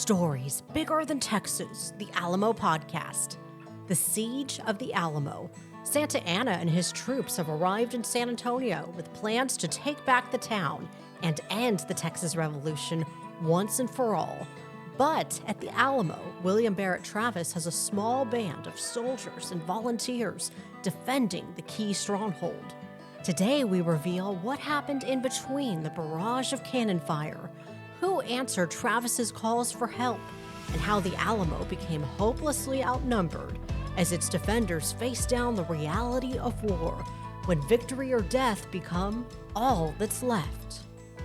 Stories bigger than Texas, the Alamo podcast. The Siege of the Alamo. Santa Anna and his troops have arrived in San Antonio with plans to take back the town and end the Texas Revolution once and for all. But at the Alamo, William Barret Travis has a small band of soldiers and volunteers defending the key stronghold. Today we reveal what happened in between the barrage of cannon fire, who answered Travis's calls for help, and how the Alamo became hopelessly outnumbered as its defenders faced down the reality of war when victory or death become all that's left.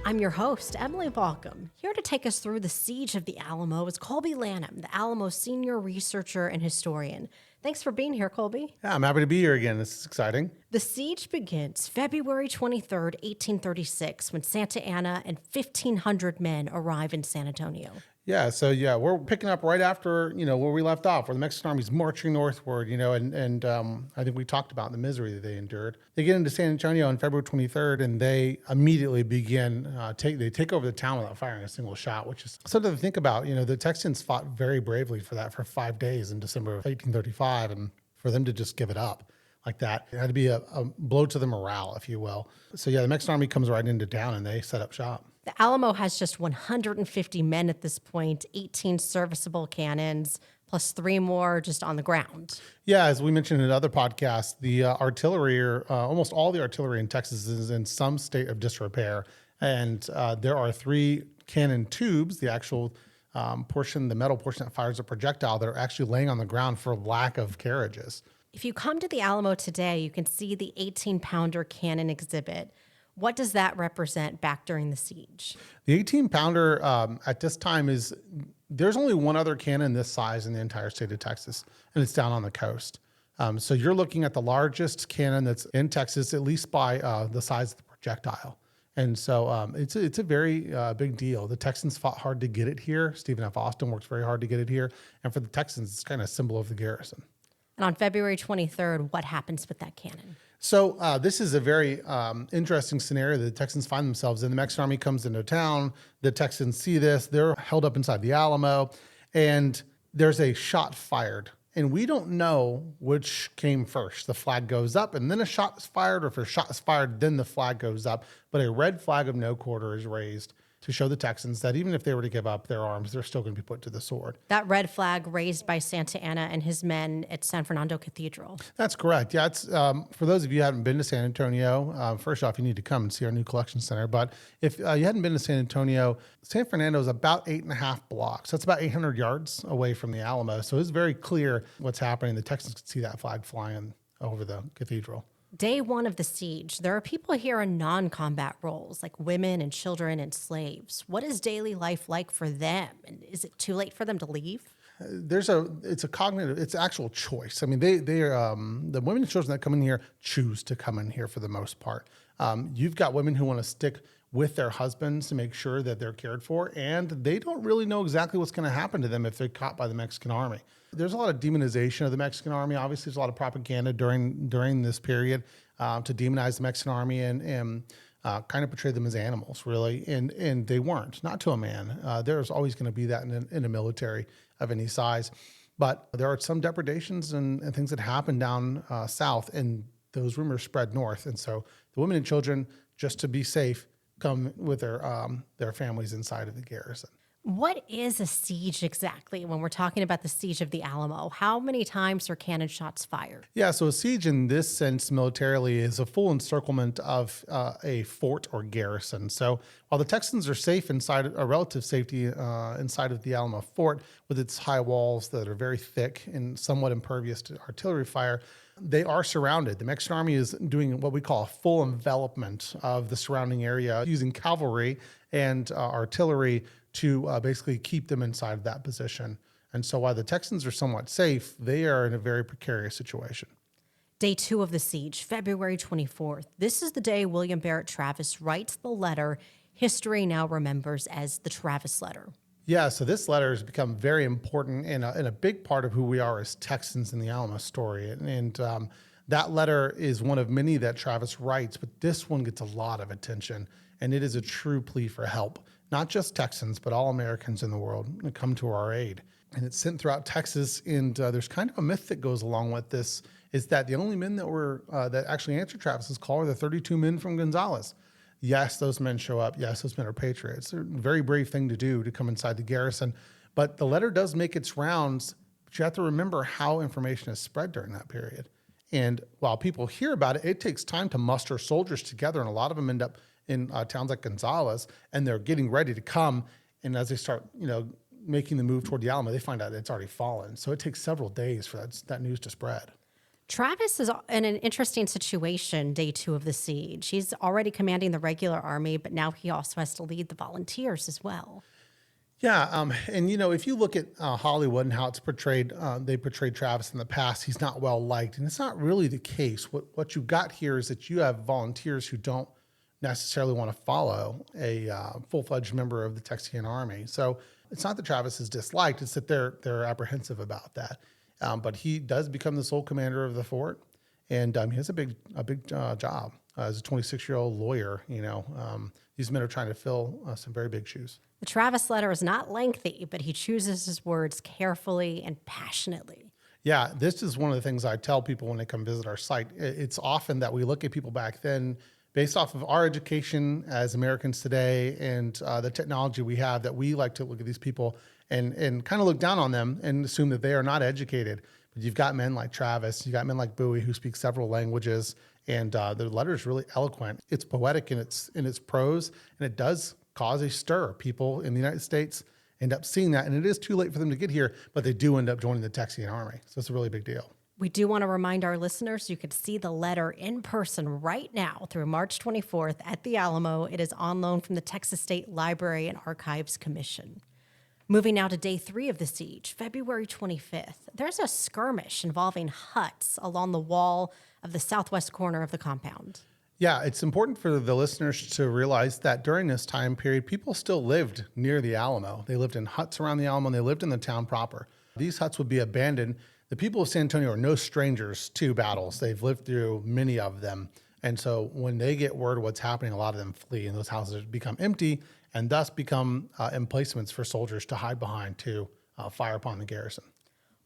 I'm your host, Emily Balcom. Here to take us through the siege of the Alamo is Kolby Lanham, the Alamo senior researcher and historian. Thanks for being here, Kolby. Yeah, I'm happy to be here again. This is exciting. The siege begins February 23rd, 1836, when Santa Anna and 1,500 men arrive in San Antonio. Yeah, we're picking up right after, where we left off, where the Mexican army's marching northward, and I think we talked about the misery that they endured. They get into San Antonio on February 23rd, and they immediately begin, they take over the town without firing a single shot, which is something to think about. The Texans fought very bravely for 5 days in December of 1835, and for them to just give it up like that, it had to be a blow to the morale, if you will. So the Mexican army comes right into town, and they set up shop. The Alamo has just 150 men at this point, 18 serviceable cannons, plus 3 more just on the ground. Yeah, as we mentioned in other podcasts, the artillery, almost all the artillery in Texas is in some state of disrepair. And there are 3 cannon tubes, the actual portion, the metal portion that fires a projectile, that are actually laying on the ground for lack of carriages. If you come to the Alamo today, you can see the 18-pounder cannon exhibit. What does that represent back during the siege? The 18-pounder at this time there's only one other cannon this size in the entire state of Texas, and it's down on the coast. So you're looking at the largest cannon that's in Texas, at least by the size of the projectile. And so it's a very big deal. The Texans fought hard to get it here. Stephen F. Austin worked very hard to get it here. And for the Texans, it's kind of a symbol of the garrison. And on February 23rd, what happens with that cannon? So this is a very interesting scenario that the Texans find themselves in. The Mexican army comes into town. The Texans see this. They're held up inside the Alamo, and there's a shot fired. And we don't know which came first. The flag goes up, and then a shot is fired, or if a shot is fired, then the flag goes up. But a red flag of no quarter is raised to show the Texans that even if they were to give up their arms, they're still going to be put to the sword. That red flag raised by Santa Anna and his men at San Fernando Cathedral. That's correct. Yeah, it's for those of you who haven't been to San Antonio, first off, you need to come and see our new collection center. But if you hadn't been to San Antonio, San Fernando is about 8.5 blocks. That's about 800 yards away from the Alamo. So it's very clear what's happening. The Texans could see that flag flying over the cathedral. Day 1 of the siege, there are people here in non-combat roles, like women and children and slaves. What is daily life like for them? And is it too late for them to leave? It's actual choice. I mean, the women and children that come in here choose to come in here for the most part. You've got women who want to stick with their husbands to make sure that they're cared for, and they don't really know exactly what's going to happen to them if they're caught by the Mexican army. There's a lot of demonization of the Mexican army. Obviously, there's a lot of propaganda during this period to demonize the Mexican army and kind of portray them as animals, really. And they weren't, not to a man. There's always going to be that in a military of any size. But there are some depredations and things that happen down south, and those rumors spread north. And so the women and children, just to be safe, come with their families inside of the garrison. What is a siege exactly when we're talking about the siege of the Alamo? How many times are cannon shots fired? Yeah, so a siege in this sense militarily is a full encirclement of a fort or garrison. So while the Texans are safe inside, a relative safety inside of the Alamo fort with its high walls that are very thick and somewhat impervious to artillery fire, they are surrounded. The Mexican army is doing what we call a full envelopment of the surrounding area using cavalry and artillery to basically keep them inside of that position. And so while the Texans are somewhat safe, they are in a very precarious situation. Day 2 of the siege, February 24th. This is the day William Barret Travis writes the letter history now remembers as the Travis letter. Yeah, so this letter has become very important and a big part of who we are as Texans in the Alamo story. And That letter is one of many that Travis writes, but this one gets a lot of attention, and it is a true plea for help. Not just Texans, but all Americans in the world come to our aid. And it's sent throughout Texas, and there's kind of a myth that goes along with this, is that the only men that were that actually answered Travis's call are the 32 men from Gonzales. Yes, those men show up. Yes, those men are patriots. They're a very brave thing to do to come inside the garrison. But the letter does make its rounds, but you have to remember how information is spread during that period. And while people hear about it, it takes time to muster soldiers together, and a lot of them end up in towns like Gonzales, and they're getting ready to come. And as they start, making the move toward the Alamo, they find out it's already fallen. So it takes several days for that news to spread. Travis is in an interesting situation day 2 of the siege. He's already commanding the regular army, but now he also has to lead the volunteers as well. Yeah, and if you look at Hollywood and how it's portrayed, they portrayed Travis in the past. He's not well liked, and it's not really the case. What you've got here is that you have volunteers who don't necessarily want to follow a full-fledged member of the Texian army. So it's not that Travis is disliked; it's that they're apprehensive about that. But he does become the sole commander of the fort, and he has a big job as a 26-year-old lawyer. These men are trying to fill some very big shoes. The Travis letter is not lengthy, but he chooses his words carefully and passionately. Yeah, this is one of the things I tell people when they come visit our site. It's often that we look at people back then based off of our education as Americans today and the technology we have, that we like to look at these people and kind of look down on them and assume that they are not educated. But you've got men like Travis, you've got men like Bowie who speak several languages, and their letter is really eloquent. It's poetic in its prose, and it does cause a stir. People in the United States end up seeing that, and it is too late for them to get here, but they do end up joining the Texian army. So it's a really big deal. We do want to remind our listeners you could see the letter in person right now through March 24th at the Alamo. It is on loan from the Texas State Library and Archives Commission. Moving now to day 3 of the siege, February 25th. There's a skirmish involving huts along the wall of the southwest corner of the compound. Yeah, it's important for the listeners to realize that during this time period, people still lived near the Alamo. They lived in huts around the Alamo, and they lived in the town proper. These huts would be abandoned. The people of San Antonio are no strangers to battles. They've lived through many of them. And so when they get word of what's happening, a lot of them flee, and those houses become empty and thus become emplacements for soldiers to hide behind to fire upon the garrison.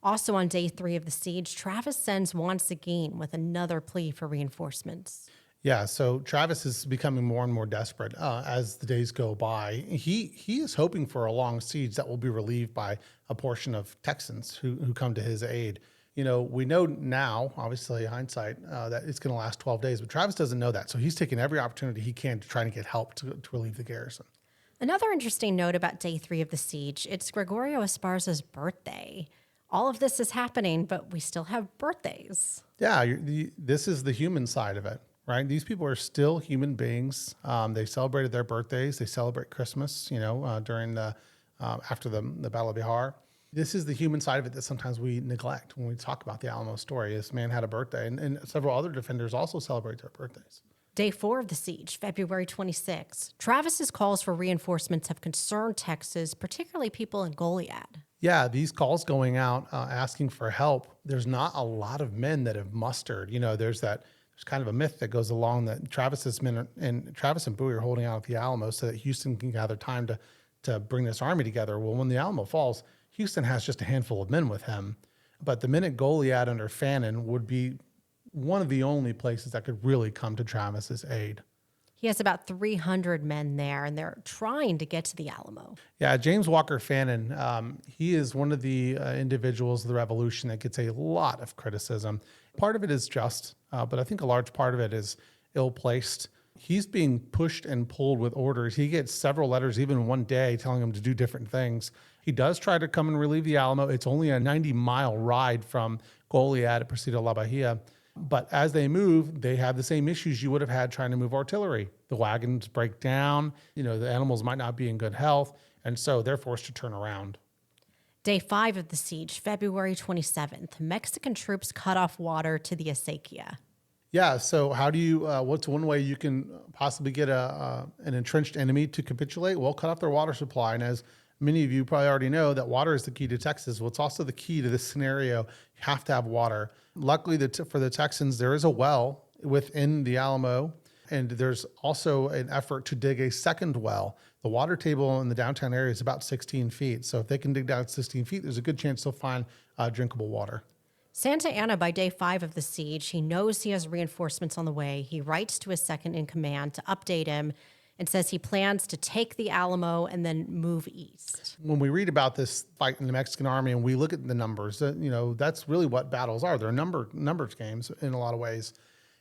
Also on day 3 of the siege, Travis sends Juan Seguin with another plea for reinforcements. Yeah, so Travis is becoming more and more desperate as the days go by. He is hoping for a long siege that will be relieved by a portion of Texans who come to his aid. We know now, obviously hindsight, that it's going to last 12 days, but Travis doesn't know that. So he's taking every opportunity he can to try to get help to relieve the garrison. Another interesting note about day 3 of the siege, it's Gregorio Esparza's birthday. All of this is happening, but we still have birthdays. Yeah, this is the human side of it. Right? These people are still human beings. They celebrated their birthdays. They celebrate Christmas, during after the Battle of Bihar. This is the human side of it that sometimes we neglect when we talk about the Alamo story. This man had a birthday, and several other defenders also celebrate their birthdays. Day 4 of the siege, February 26. Travis's calls for reinforcements have concerned Texas, particularly people in Goliad. Yeah, these calls going out asking for help, there's not a lot of men that have mustered. There's kind of a myth that goes along that Travis and Bowie are holding out at the Alamo so that Houston can gather time to bring this army together. Well, when the Alamo falls, Houston has just a handful of men with him. But the men at Goliad under Fannin would be one of the only places that could really come to Travis's aid. He has about 300 men there, and they're trying to get to the Alamo. Yeah, James Walker Fannin, he is one of the individuals of the Revolution that gets a lot of criticism. Part of it is just, but I think a large part of it is ill-placed. He's being pushed and pulled with orders. He gets several letters, even one day, telling him to do different things. He does try to come and relieve the Alamo. It's only a 90-mile ride from Goliad to Presidio La Bahia. But as they move, they have the same issues you would have had trying to move artillery. The wagons break down, the animals might not be in good health, and so they're forced to turn around. Day 5 of the siege, February 27th. Mexican troops cut off water to the Acequia. Yeah, so how do you, what's one way you can possibly get an entrenched enemy to capitulate? Well, cut off their water supply. And as Many of you probably already know that water is the key to Texas. Well, it's also the key to this scenario. You have to have water. Luckily, for the Texans, there is a well within the Alamo, and there's also an effort to dig a second well. The water table in the downtown area is about 16 feet. So if they can dig down 16 feet, there's a good chance they'll find drinkable water. Santa Anna, by day 5 of the siege, he knows he has reinforcements on the way. He writes to his second in command to update him and says he plans to take the Alamo and then move east. When we read about this fight in the Mexican army and we look at the numbers, that's really what battles are. They're numbers games in a lot of ways.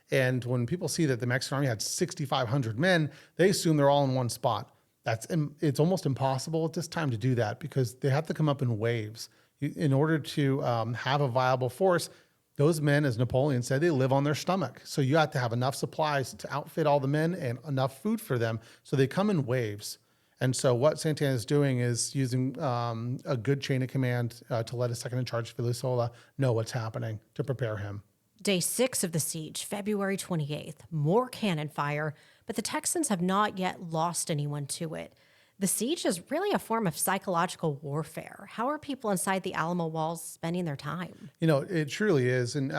And when people see that the Mexican army had 6,500 men, they assume they're all in one spot. It's almost impossible at this time to do that because they have to come up in waves. In order to have a viable force, those men, as Napoleon said, they live on their stomach. So you have to have enough supplies to outfit all the men and enough food for them. So they come in waves. And so what Santana is doing is using a good chain of command to let his second in charge, Filisola, know what's happening to prepare him. Day 6 of the siege, February 28th, more cannon fire, but the Texans have not yet lost anyone to it. The siege is really a form of psychological warfare. How are people inside the Alamo walls spending their time? It truly is. And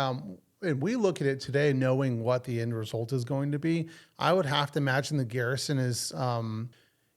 we look at it today knowing what the end result is going to be. I would have to imagine the garrison is,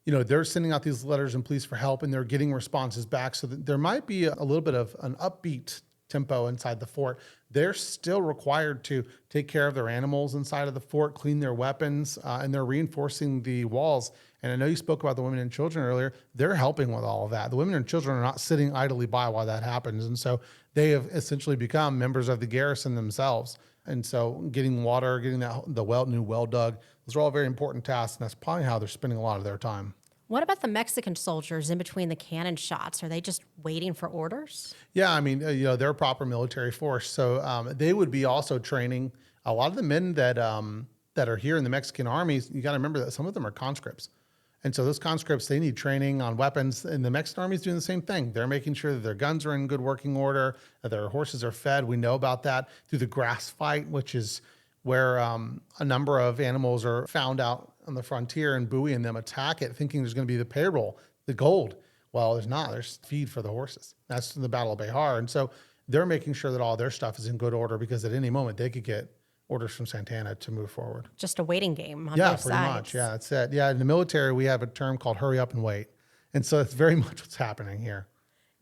they're sending out these letters and pleas for help and they're getting responses back. So that there might be a little bit of an upbeat tempo inside the fort. They're still required to take care of their animals inside of the fort, clean their weapons, and they're reinforcing the walls. And I know you spoke about the women and children earlier. They're helping with all of that. The women and children are not sitting idly by while that happens. And so they have essentially become members of the garrison themselves. And so getting water, getting the new well dug, those are all very important tasks. And that's probably how they're spending a lot of their time. What about the Mexican soldiers in between the cannon shots? Are they just waiting for orders? Yeah, they're a proper military force. So they would be also training. A lot of the men that are here in the Mexican armies, you got to remember that some of them are conscripts. And so those conscripts, they need training on weapons. And the Mexican army is doing the same thing. They're making sure that their guns are in good working order, that their horses are fed. We know about that through the grass fight, which is where a number of animals are found out on the frontier and Bowie and them attack it, thinking there's going to be the payroll, the gold. Well, there's not. There's feed for the horses. That's the Battle of Behar. And so they're making sure that all their stuff is in good order because at any moment they could get orders from Santana to move forward. Just a waiting game on both pretty sides. much. Yeah, that's it. Yeah, in the military, we have a term called hurry up and wait. And so it's very much what's happening here.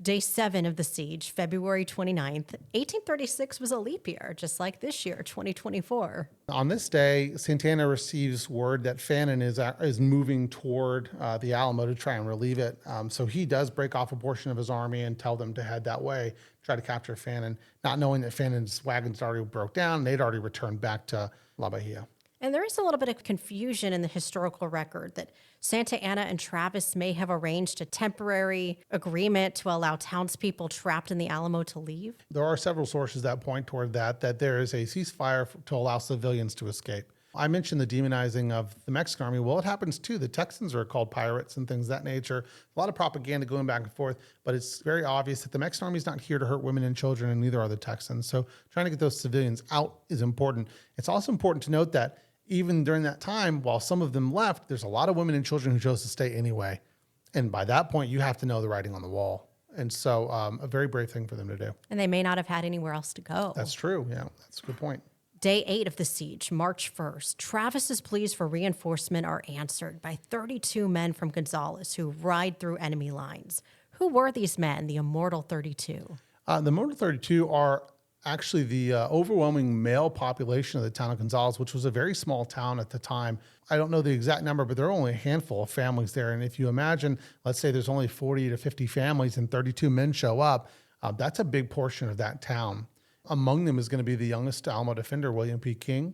Day 7 of the siege, February 29th, 1836 was a leap year, just like this year, 2024. On this day, Santana receives word that Fannin is moving toward the Alamo to try and relieve it. So he does break off a portion of his army and tell them to head that way, try to capture Fannin, not knowing that Fannin's wagons already broke down. They'd already returned back to La Bahia. And there is a little bit of confusion in the historical record that Santa Anna and Travis may have arranged a temporary agreement to allow townspeople trapped in the Alamo to leave. There are several sources that point toward that there is a ceasefire to allow civilians to escape. I mentioned the demonizing of the Mexican army. Well, it happens too. The Texans are called pirates and things of that nature. A lot of propaganda going back and forth, but it's very obvious that the Mexican army is not here to hurt women and children, and neither are the Texans. So trying to get those civilians out is important. It's also important to note that even during that time, while some of them left, there's a lot of women and children who chose to stay anyway. And by that point, you have to know the writing on the wall. And so a very brave thing for them to do. And they may not have had anywhere else to go. That's true. Yeah, that's a good point. Day 8 of the siege, March 1st, Travis's pleas for reinforcement are answered by 32 men from Gonzales who ride through enemy lines. Who were these men, the immortal 32? The immortal 32 are actually the overwhelming male population of the town of Gonzales, which was a very small town at the time. I don't know the exact number, but there are only a handful of families there. And if you imagine, let's say there's only 40 to 50 families and 32 men show up, that's a big portion of that town. Among them is going to be the youngest Alamo defender, William P. King,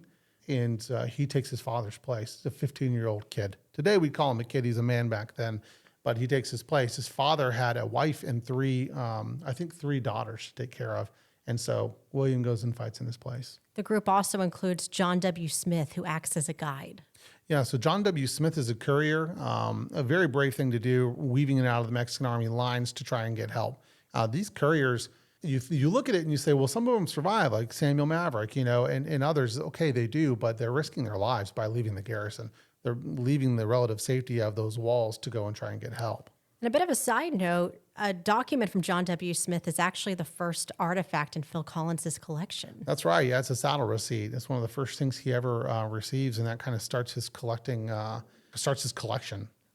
and he takes his father's place. He's a 15-year-old kid. Today we call him a kid. He's a man back then, but he takes his place. His father had a wife and three daughters to take care of. And so William goes and fights in his place. The group also includes John W. Smith, who acts as a guide. Yeah, so John W. Smith is a courier, a very brave thing to do, weaving it out of the Mexican army lines to try and get help. These couriers, you look at it and you say, well, some of them survive, like Samuel Maverick, and others, okay, they do, but they're risking their lives by leaving the garrison. They're leaving the relative safety of those walls to go and try and get help. And a bit of a side note, a document from John W. Smith is actually the first artifact in Phil Collins's collection. That's right. Yeah, it's a saddle receipt. It's one of the first things he ever receives, and that kind of starts his collection.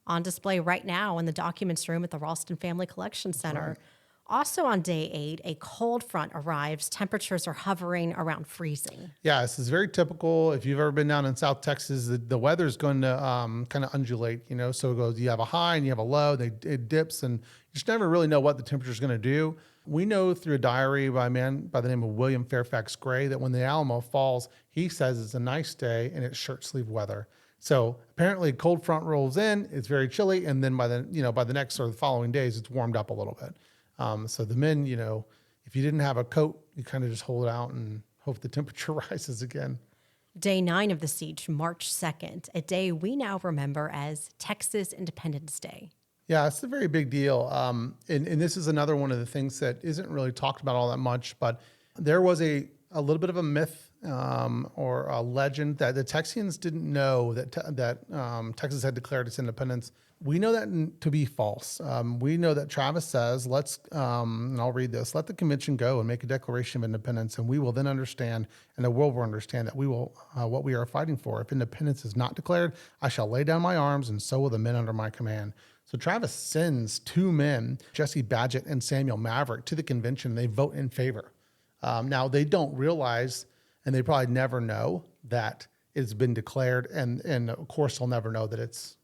On display right now in the documents room at the Ralston Family Collection Center. Also on day 8, a cold front arrives. Temperatures are hovering around freezing. Yeah, this is very typical. If you've ever been down in South Texas, the weather's going to kind of undulate, so it goes, you have a high and you have a low, it dips, and you just never really know what the temperature is going to do. We know through a diary by a man by the name of William Fairfax Gray that when the Alamo falls, he says it's a nice day and it's shirt sleeve weather. So apparently cold front rolls in, it's very chilly, and then by the next or the following days, it's warmed up a little bit. So the men, if you didn't have a coat, you kind of just hold it out and hope the temperature rises again. Day 9 of the siege, March 2nd, a day we now remember as Texas Independence Day. Yeah, it's a very big deal. And this is another one of the things that isn't really talked about all that much, but there was a little bit of a myth or a legend that the Texians didn't know that Texas had declared its independence. We know that to be false. We know that Travis says, and I'll read this, let the convention go and make a declaration of independence, and we will then understand, and the world will understand that we will, what we are fighting for. If independence is not declared, I shall lay down my arms, and so will the men under my command. So Travis sends 2 men, Jesse Badgett and Samuel Maverick, to the convention, and they vote in favor. Now, they don't realize, and they probably never know, that it's been declared, and of course, they'll never know that it's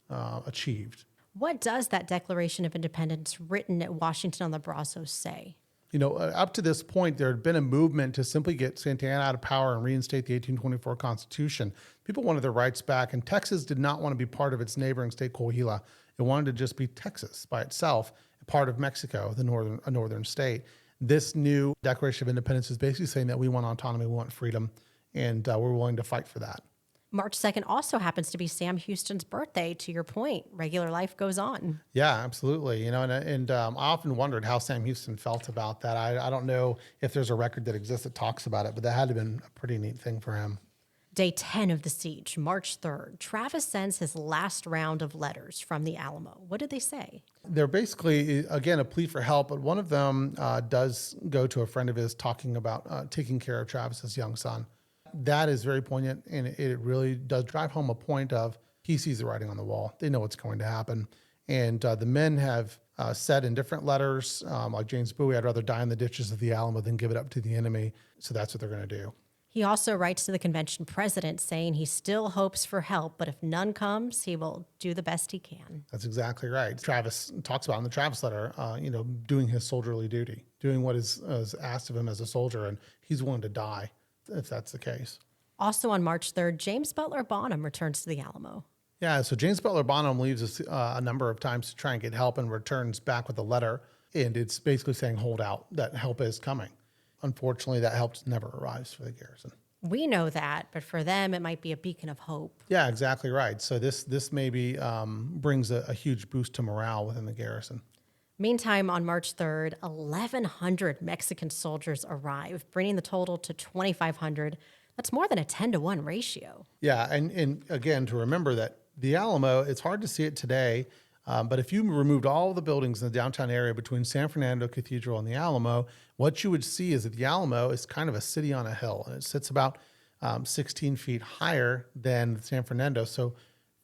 achieved. What does that Declaration of Independence written at Washington on the Brazos say? Up to this point, there had been a movement to simply get Santa Anna out of power and reinstate the 1824 Constitution. People wanted their rights back, and Texas did not want to be part of its neighboring state, Coahuila. It wanted to just be Texas by itself, a part of Mexico, a northern state. This new Declaration of Independence is basically saying that we want autonomy, we want freedom, and we're willing to fight for that. March 2nd also happens to be Sam Houston's birthday. To your point, regular life goes on. Yeah, absolutely. And I often wondered how Sam Houston felt about that. I don't know if there's a record that exists that talks about it, but that had to have been a pretty neat thing for him. Day 10 of the siege, March 3rd, Travis sends his last round of letters from the Alamo. What did they say? They're basically, again, a plea for help, but one of them does go to a friend of his talking about taking care of Travis's young son. That is very poignant, and it really does drive home a point of he sees the writing on the wall. They know what's going to happen. And the men have said in different letters, like James Bowie, I'd rather die in the ditches of the Alamo than give it up to the enemy. So that's what they're going to do. He also writes to the convention president saying he still hopes for help, but if none comes, he will do the best he can. That's exactly right. Travis talks about in the Travis letter, doing his soldierly duty, doing what is asked of him as a soldier, and he's willing to die if that's the case. Also on March 3rd, James Butler Bonham returns to the Alamo. Yeah, so James Butler Bonham leaves us a number of times to try and get help and returns back with a letter, and it's basically saying, hold out, that help is coming. Unfortunately, that help never arrives for the garrison. We know that, but for them, it might be a beacon of hope. Yeah, exactly right. So this maybe brings a huge boost to morale within the garrison. Meantime, on March 3rd, 1,100 Mexican soldiers arrive, bringing the total to 2,500. That's more than a 10-to-1 ratio. Yeah, and again, to remember that the Alamo, it's hard to see it today, but if you removed all the buildings in the downtown area between San Fernando Cathedral and the Alamo, what you would see is that the Alamo is kind of a city on a hill, and it sits about 16 feet higher than San Fernando. So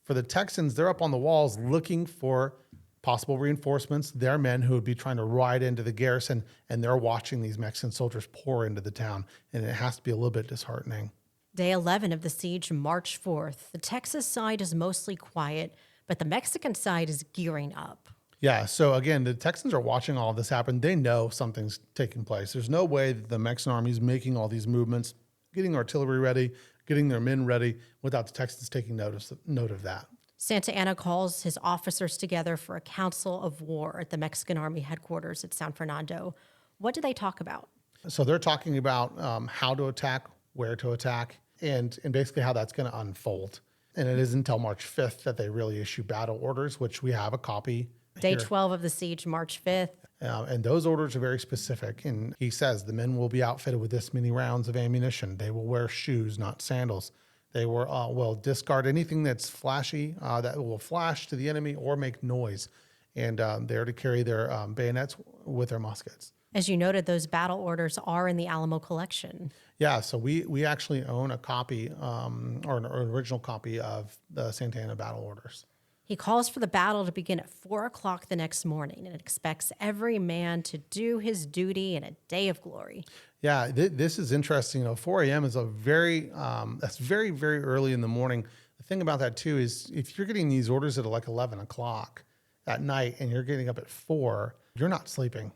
for the Texans, they're up on the walls looking for possible reinforcements. They're men who would be trying to ride into the garrison, and they're watching these Mexican soldiers pour into the town, and it has to be a little bit disheartening. Day 11 of the siege, March 4th. The Texas side is mostly quiet, but the Mexican side is gearing up. Yeah, so again, the Texans are watching all of this happen. They know something's taking place. There's no way that the Mexican army is making all these movements, getting artillery ready, getting their men ready, without the Texans taking note of that. Santa Anna calls his officers together for a council of war at the Mexican Army headquarters at San Fernando. What do they talk about? So they're talking about how to attack, where to attack, and basically how that's going to unfold. And it isn't until March 5th that they really issue battle orders, which we have a copy. Day here. 12 of the siege, March 5th. And those orders are very specific. And he says the men will be outfitted with this many rounds of ammunition. They will wear shoes, not sandals. They will discard anything that's flashy, that will flash to the enemy or make noise. and there to carry their bayonets with their muskets. As you noted, those battle orders are in the Alamo collection. Yeah, so we actually own a copy or an original copy of the Santa Ana battle orders. He calls for the battle to begin at 4 o'clock the next morning and expects every man to do his duty in a day of glory. Yeah, this is interesting. 4 a.m. is that's very, very early in the morning. The thing about that too is if you're getting these orders at like 11 o'clock at night and you're getting up at 4, you're not sleeping.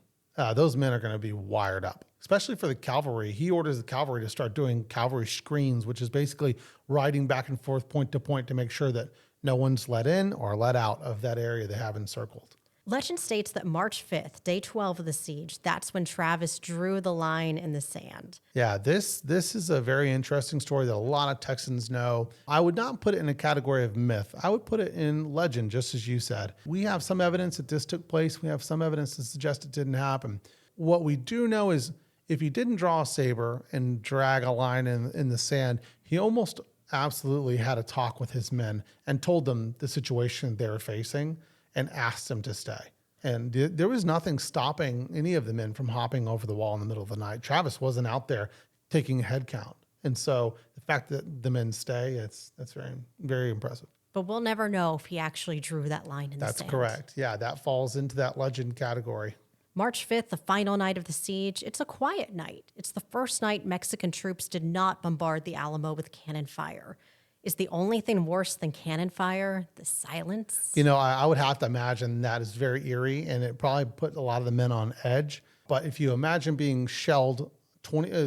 Those men are going to be wired up, especially for the cavalry. He orders the cavalry to start doing cavalry screens, which is basically riding back and forth point to point to make sure that no one's let in or let out of that area they have encircled. Legend states that March 5th, day 12 of the siege, that's when Travis drew the line in the sand. Yeah, this is a very interesting story that a lot of Texans know. I would not put it in a category of myth. I would put it in legend, just as you said. We have some evidence that this took place. We have some evidence to suggest it didn't happen. What we do know is if he didn't draw a saber and drag a line in the sand, he almost absolutely had a talk with his men and told them the situation they were facing and asked them to stay. And there was nothing stopping any of the men from hopping over the wall in the middle of the night. Travis wasn't out there taking a head count. And so the fact that the men stay, that's very, very impressive. But we'll never know if he actually drew that line in the sand. That's correct. Yeah, that falls into that legend category. March 5th, the final night of the siege, it's a quiet night. It's the first night Mexican troops did not bombard the Alamo with cannon fire. Is the only thing worse than cannon fire the silence? I would have to imagine that is very eerie, and it probably put a lot of the men on edge. But if you imagine being shelled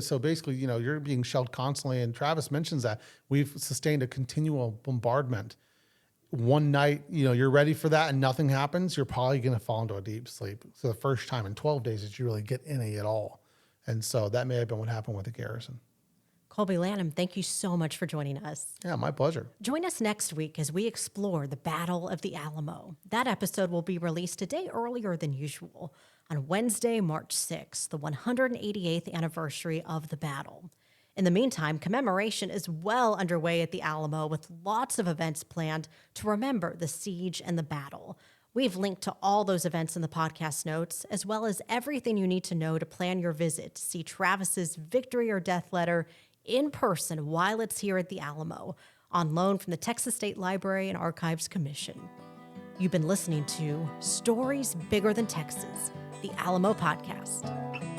so basically, you're being shelled constantly, and Travis mentions that we've sustained a continual bombardment. One night, you're ready for that and nothing happens, you're probably going to fall into a deep sleep. So the first time in 12 days that you really get any at all. And so that may have been what happened with the garrison. Kolby Lanham, thank you so much for joining us. Yeah, my pleasure. Join us next week as we explore the Battle of the Alamo. That episode will be released a day earlier than usual on Wednesday, March 6th, the 188th anniversary of the battle. In the meantime, commemoration is well underway at the Alamo with lots of events planned to remember the siege and the battle. We've linked to all those events in the podcast notes, as well as everything you need to know to plan your visit to see Travis's victory or death letter in person while it's here at the Alamo, on loan from the Texas State Library and Archives Commission. You've been listening to Stories Bigger Than Texas, the Alamo Podcast.